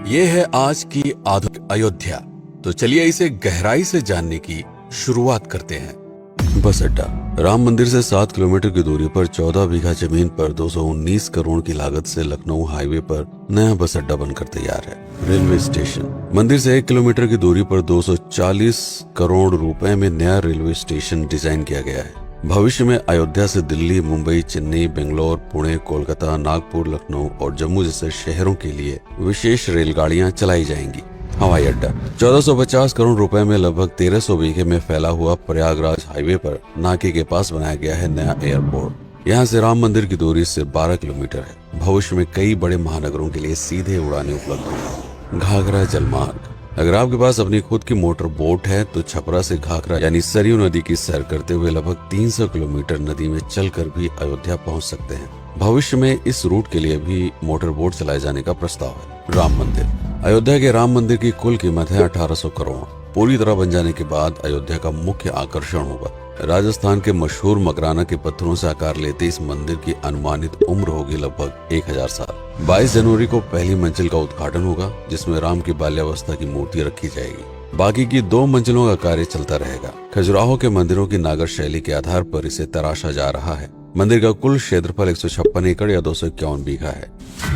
ये है आज की आधुनिक अयोध्या। तो चलिए इसे गहराई से जानने की शुरुआत करते हैं। बस अड्डा। राम मंदिर से 7 किलोमीटर की दूरी पर 14 बीघा जमीन पर 219 करोड़ की लागत से लखनऊ हाईवे पर नया बस अड्डा बनकर तैयार है। Railway station. मंदिर से 1 किलोमीटर की दूरी पर 240 करोड़ रुपए में नया रेलवे स्टेशन डिजाइन किया गया है। भविष्य में अयोध्या से दिल्ली, मुंबई, चेन्नई, बेंगलोर, पुणे, कोलकाता, नागपुर, लखनऊ और जम्मू जैसे शहरों के लिए विशेष रेलगाड़ियां चलाई जाएंगी। हवाई अड्डा। 1450 करोड़ रुपए में लगभग 1300 बीघे में फैला हुआ प्रयागराज हाईवे पर नाके के पास बनाया गया है नया एयरपोर्ट। यहाँ से राम मंदिर की दूरी सिर्फ 12 किलोमीटर है। भविष्य में कई बड़े महानगरों के लिए सीधे उड़ानें उपलब्ध होंगी। घाघरा जलमार्ग। अगर आपके पास अपनी खुद की मोटर बोट है तो छपरा से घाघरा यानी सरयू नदी की सैर करते हुए लगभग 300 किलोमीटर नदी में चलकर भी अयोध्या पहुंच सकते हैं। भविष्य में इस रूट के लिए भी मोटर बोट चलाए जाने का प्रस्ताव है। राम मंदिर। अयोध्या के राम मंदिर की कुल कीमत है 1800 करोड़। पूरी तरह बन जाने के बाद अयोध्या का मुख्य आकर्षण होगा। राजस्थान के मशहूर मकराना के पत्थरों से आकार लेते इस मंदिर की अनुमानित उम्र होगी लगभग 1000 साल। 22 जनवरी को पहली मंजिल का उद्घाटन होगा, जिसमें राम की बाल्यावस्था की मूर्ति रखी जाएगी। बाकी की 2 मंजिलों का कार्य चलता रहेगा। खजुराहो के मंदिरों की नागर शैली के आधार पर इसे तराशा जा रहा है। मंदिर का कुल क्षेत्रफल 156 एकड़ या 251 बीघा है।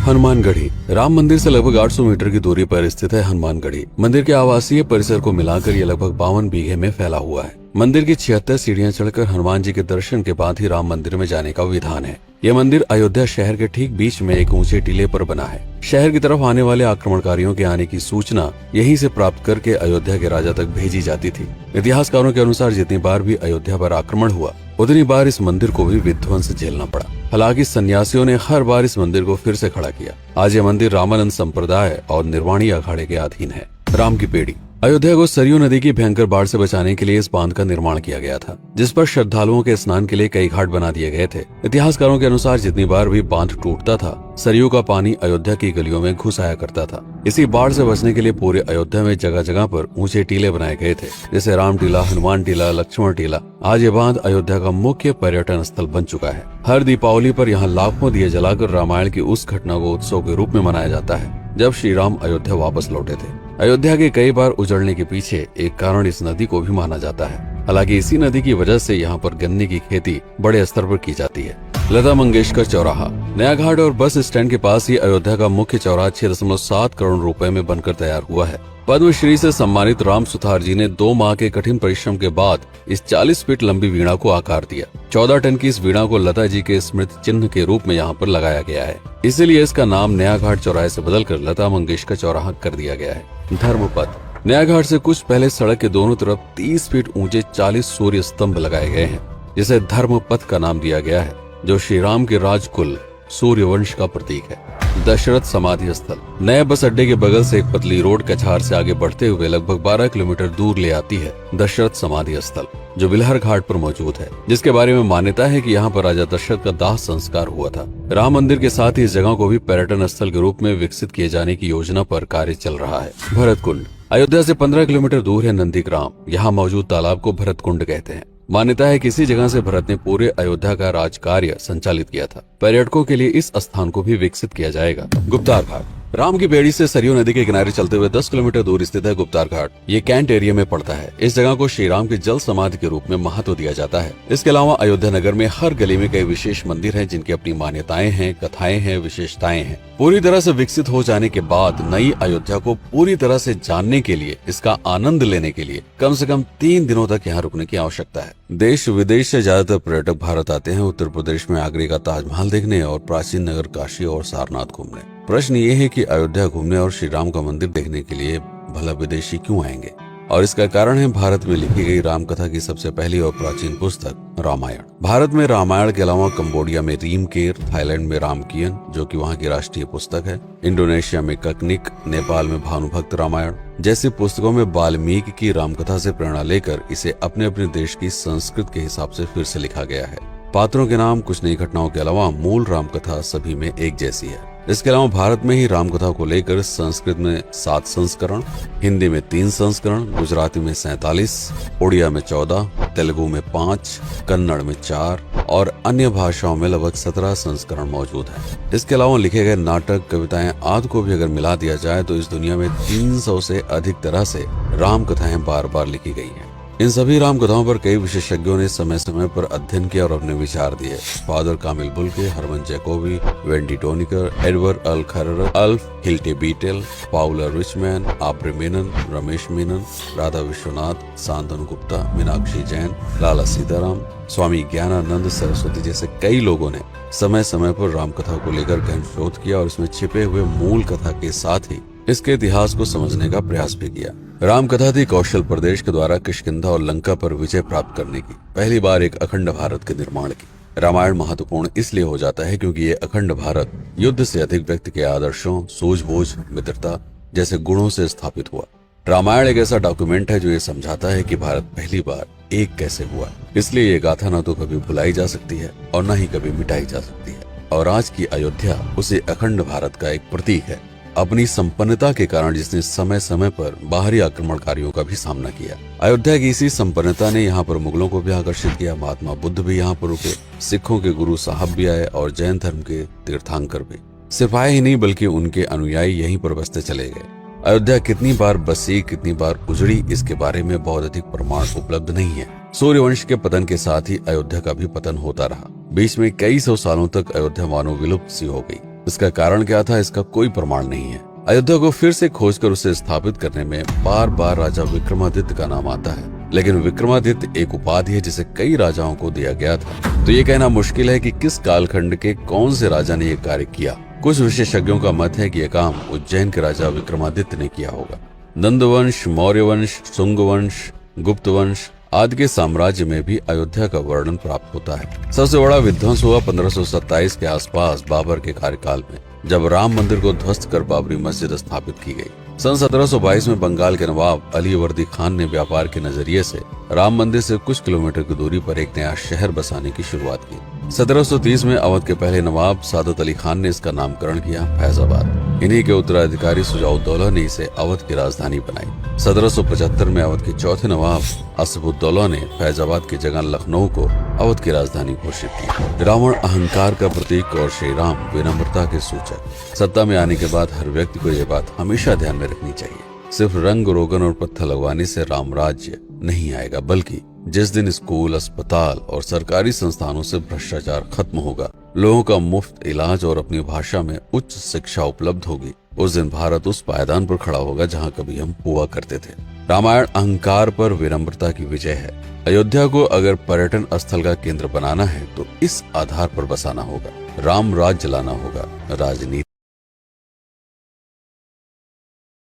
हनुमानगढ़ी। राम मंदिर से लगभग 800 मीटर की दूरी पर स्थित है हनुमानगढ़ी। मंदिर के आवासीय परिसर को मिलाकर यह लगभग 52 बीघे में फैला हुआ है। मंदिर की 76 सीढ़ियां चढ़कर हनुमान जी के दर्शन के बाद ही राम मंदिर में जाने का विधान है। यह मंदिर अयोध्या शहर के ठीक बीच में एक ऊंचे टीले पर बना है। शहर की तरफ आने वाले आक्रमणकारियों के आने की सूचना यहीं से प्राप्त करके अयोध्या के राजा तक भेजी जाती थी। इतिहासकारों के अनुसार जितनी बार भी अयोध्या पर आक्रमण हुआ उतनी बार इस मंदिर को भी विध्वंस झेलना पड़ा। हालांकि सन्यासियों ने हर बार इस मंदिर को फिर से खड़ा किया। आज ये मंदिर रामानंद संप्रदाय और निर्वाणी अखाड़े के अधीन है। राम की पेड़ी। अयोध्या को सरयू नदी की भयंकर बाढ़ से बचाने के लिए इस बांध का निर्माण किया गया था, जिस पर श्रद्धालुओं के स्नान के लिए कई घाट बना दिए गए थे। इतिहासकारों के अनुसार जितनी बार भी बांध टूटता था, सरयू का पानी अयोध्या की गलियों में घुस आया करता था। इसी बाढ़ से बचने के लिए पूरे अयोध्या में जगह जगह पर ऊंचे टीले बनाए गए थे, जैसे राम टीला, हनुमान टीला, लक्ष्मण टीला। आज ये बांध अयोध्या का मुख्य पर्यटन स्थल बन चुका है। हर दीपावली पर यहाँ लाखों दिए जलाकर रामायण की उस घटना को उत्सव के रूप में मनाया जाता है जब श्री राम अयोध्या वापस लौटे थे। अयोध्या के कई बार उजड़ने के पीछे एक कारण इस नदी को भी माना जाता है। हालांकि इसी नदी की वजह से यहाँ पर गन्ने की खेती बड़े स्तर पर की जाती है। लता मंगेशकर चौराहा। नया घाट और बस स्टैंड के पास ही अयोध्या का मुख्य चौराहा 6.7 करोड़ रुपए में बनकर तैयार हुआ है। पद्मश्री से सम्मानित राम सुथार जी ने 2 माह के कठिन परिश्रम के बाद इस 40 फीट लंबी वीणा को आकार दिया। 14 टन की इस वीणा को लता जी के स्मृति चिन्ह के रूप में यहाँ पर लगाया गया है। इसीलिए इसका नाम नया घाट चौराहे से बदलकर लता मंगेशकर चौराहा कर दिया गया है। धर्मपथ। नया घाट से कुछ पहले सड़क के दोनों तरफ 30 फीट ऊंचे 40 सूर्य स्तंभ लगाए गए हैं, जिसे धर्मपथ का नाम दिया गया है, जो श्री राम के राजकुल सूर्यवंश का प्रतीक है। दशरथ समाधि स्थल। नए बस अड्डे के बगल से एक पतली रोड कछार से आगे बढ़ते हुए लगभग 12 किलोमीटर दूर ले आती है दशरथ समाधि स्थल, जो बिलहर घाट पर मौजूद है, जिसके बारे में मान्यता है कि यहाँ पर राजा दशरथ का दाह संस्कार हुआ था। राम मंदिर के साथ ही इस जगह को भी पर्यटन स्थल के रूप में विकसित किए जाने की योजना पर कार्य चल रहा है। भरत कुंड। अयोध्या से 15 किलोमीटर दूर है नंदीग्राम। यहाँ मौजूद तालाब को भरत कुंड कहते हैं। मान्यता है कि इसी जगह से भरत ने पूरे अयोध्या का राज कार्य संचालित किया था। पर्यटकों के लिए इस स्थान को भी विकसित किया जाएगा। गुप्तार घाट। राम की बेड़ी से सरयू नदी के किनारे चलते हुए 10 किलोमीटर दूर स्थित है गुप्तार घाट। ये कैंट एरिया में पड़ता है। इस जगह को श्री राम के जल समाधि के रूप में महत्व दिया जाता है। इसके अलावा अयोध्या नगर में हर गली में कई विशेष मंदिर हैं, जिनकी अपनी मान्यताएं हैं, कथाएं हैं, विशेषताएं हैं। पूरी तरह से विकसित हो जाने के बाद नई अयोध्या को पूरी तरह से जानने के लिए, इसका आनंद लेने के लिए कम से कम 3 दिनों तक यहाँ रुकने की आवश्यकता है। देश विदेश से ज्यादातर पर्यटक भारत आते हैं उत्तर प्रदेश में आगरे का ताजमहल देखने और प्राचीन नगर काशी और सारनाथ घूमने। प्रश्न ये है कि अयोध्या घूमने और श्री राम का मंदिर देखने के लिए भला विदेशी क्यों आएंगे? और इसका कारण है भारत में लिखी गई राम कथा की सबसे पहली और प्राचीन पुस्तक रामायण। भारत में रामायण के अलावा कंबोडिया में रीमकेर, थाईलैंड में रामकियन जो कि वहाँ की राष्ट्रीय पुस्तक है, इंडोनेशिया में ककनिक, नेपाल में भानुभक्त रामायण जैसी पुस्तकों में वाल्मीकि की रामकथा से प्रेरणा लेकर इसे अपने अपने देश की संस्कृत के हिसाब से फिर से लिखा गया है। पात्रों के नाम, कुछ नई घटनाओं के अलावा मूल रामकथा सभी में एक जैसी है। इसके अलावा भारत में ही रामकथा को लेकर संस्कृत में 7 संस्करण, हिंदी में 3 संस्करण, गुजराती में 47, उड़िया में 14, तेलुगु में 5, कन्नड़ में 4 और अन्य भाषाओं में लगभग 17 संस्करण मौजूद हैं। इसके अलावा लिखे गए नाटक, कविताएं आदि को भी अगर मिला दिया जाए तो इस दुनिया में 300 से अधिक तरह से राम कथाएं बार बार लिखी गई हैं। इन सभी राम कथाओं पर कई विशेषज्ञों ने समय समय पर अध्ययन किया और अपने विचार दिए। Father Camille Bulcke, Hermann Jacobi, Wendy Doniger, Edward अल खरर, Alf Hiltebeitel, Paula Richman, Aubrey Menen, Ramesh Menon, Radha Vishwanath, Shantanu Gupta, Meenakshi Jain, Lala Sitaram, Swami Gyanananda Saraswati जैसे कई लोगों ने समय समय पर राम कथा को लेकर गहन शोध किया और इसमें छिपे हुए मूल कथा के साथ ही इसके इतिहास को समझने का प्रयास भी किया। राम कथा थी कौशल प्रदेश के द्वारा किष्किंधा और लंका पर विजय प्राप्त करने की पहली बार एक अखंड भारत के निर्माण की। रामायण महत्वपूर्ण इसलिए हो जाता है क्योंकि ये अखंड भारत युद्ध से अधिक व्यक्ति के आदर्शों, सूझबूझ, मित्रता जैसे गुणों से स्थापित हुआ। रामायण एक ऐसा डॉक्यूमेंट है जो ये समझाता है कि भारत पहली बार एक कैसे हुआ। इसलिए ये गाथा न तो कभी भुलाई जा सकती है और न ही कभी मिटाई जा सकती है। और आज की अयोध्या उसे अखंड भारत का एक प्रतीक है, अपनी संपन्नता के कारण जिसने समय समय पर बाहरी आक्रमणकारियों का भी सामना किया। अयोध्या की इसी संपन्नता ने यहाँ पर मुगलों को भी आकर्षित किया। महात्मा बुद्ध भी यहाँ पर रुके, सिखों के गुरु साहब भी आए और जैन धर्म के तीर्थंकर भी। सिर्फ आए ही नहीं बल्कि उनके अनुयायी यहीं पर बसते चले गए। अयोध्या कितनी बार बसी, कितनी बार उजड़ी, इसके बारे में बहुत अधिक प्रमाण उपलब्ध नहीं है। सूर्यवंश के पतन के साथ ही अयोध्या का भी पतन होता रहा। बीच में कई सौ सालों तक अयोध्या मानो विलुप्त सी हो गई। इसका कारण क्या था, इसका कोई प्रमाण नहीं है। अयोध्या को फिर से खोजकर उसे स्थापित करने में बार बार राजा विक्रमादित्य का नाम आता है, लेकिन विक्रमादित्य एक उपाधि है जिसे कई राजाओं को दिया गया था। तो ये कहना मुश्किल है कि किस कालखंड के कौन से राजा ने यह कार्य किया। कुछ विशेषज्ञों का मत है कि यह काम उज्जैन के राजा विक्रमादित्य ने किया होगा। नंद वंश, मौर्य वंश, शुंग वंश, गुप्त वंश आदि के साम्राज्य में भी अयोध्या का वर्णन प्राप्त होता है। सबसे बड़ा विध्वंस हुआ 1527 के आसपास बाबर के कार्यकाल में, जब राम मंदिर को ध्वस्त कर बाबरी मस्जिद स्थापित की गई। सन 1722 में बंगाल के नवाब अली वर्दी खान ने व्यापार के नजरिए से राम मंदिर से कुछ किलोमीटर की दूरी पर एक नया शहर बसाने की शुरुआत की। 1730 में अवध के पहले नवाब सादत अली खान ने इसका नामकरण किया फैजाबाद। इन्हीं के उत्तराधिकारी सुजाउद्दौला ने इसे अवध की राजधानी बनाई। 1775 में अवध के चौथे नवाब असफुद्दौला ने फैजाबाद की जगह लखनऊ को अवध की राजधानी घोषित की। रावण अहंकार का प्रतीक और श्री राम विनम्रता के सूचक। सत्ता में आने के बाद हर व्यक्ति को यह बात हमेशा ध्यान में रखनी चाहिए, सिर्फ रंग रोगन और पत्थर लगवाने से राम राज्य नहीं आएगा, बल्कि जिस दिन स्कूल, अस्पताल और सरकारी संस्थानों से भ्रष्टाचार खत्म होगा, लोगों का मुफ्त इलाज और अपनी भाषा में उच्च शिक्षा उपलब्ध होगी, उस दिन भारत उस पायदान पर खड़ा होगा जहां कभी हम हुआ करते थे। रामायण अहंकार पर विनम्रता की विजय है। अयोध्या को अगर पर्यटन स्थल का केंद्र बनाना है तो इस आधार पर बसाना होगा, राम राज्य लाना होगा, राजनीति